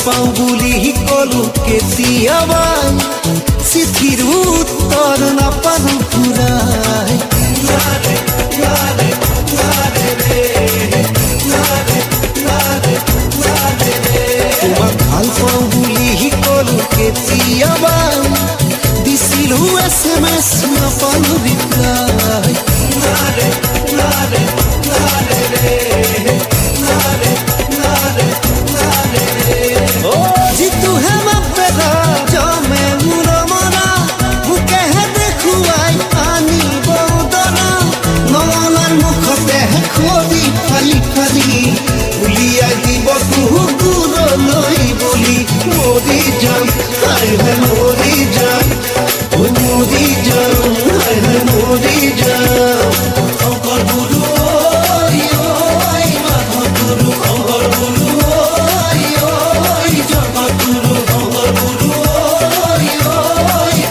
পাওঁ বুলি কলো কেতিয়াবা চিঠিৰ উত্তৰ নাপালো ঘূৰাই তোমাক ভাল পাওঁ বুলি কলো কেতিয়াবা দিছিলো SMS নাপালো ৰিপ্লাই যিটো হেমা পেৰা জমে মোৰ মৰা মোকেহে দেখুৱাই আনিব দৰা নলাৰ মুখতে খৰি ফালি ফালি উলিয়াই দিব কুকুৰলৈ বুলি মৰি যাম হাই হাই মৰি যাম মৰি যাম হাই হাই মৰি যাম শংকৰ গুৰু মাধৱ গুৰু শংকৰ গুৰু জগত গুৰু শংকৰ গুৰু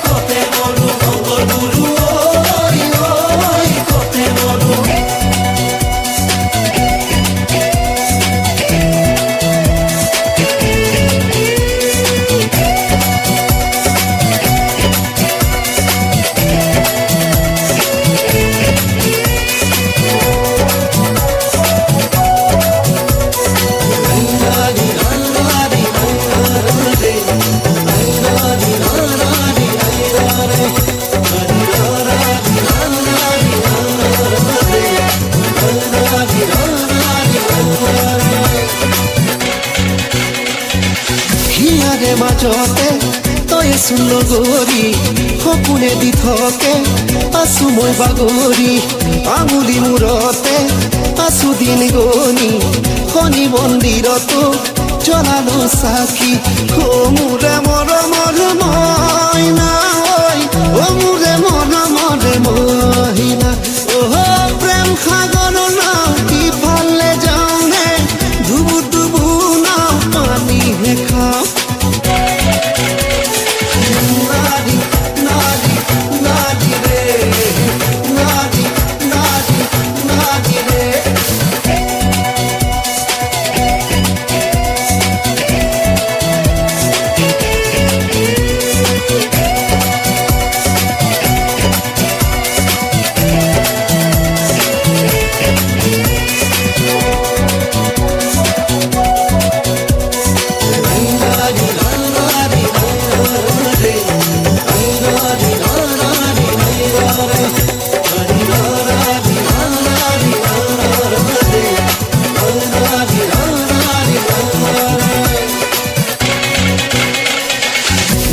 কতে মৰো শংকৰ গুৰু কতে মৰো হিয়াৰে মাজতে তই চোন লগৰী সপোনে দি থাকে আছো মই বাগৰি আঙুলি মূৰতে আছো দিন গণি শনি মন্দিৰতো জ্বলালো চাকি অ মোৰে মৰমৰ মইনা অ মোৰে মৰমৰ মইনা অ প্ৰেম সাগৰ নাও ইফালে যাওঁনে ডুবু ডুবু নাও পানীহে খাওঁ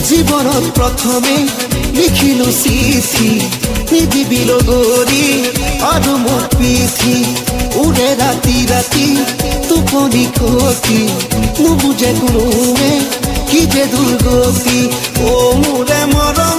জীৱনত প্ৰথমে লিখিলো চিঠি নিদিবি লগৰী আৰু মোৰ পিঠি উৰে ৰাতি ৰাতি টোপনি খতি নুবুজে কোনোৱে কি যে দুৰ্গতি অ মোৰে মৰম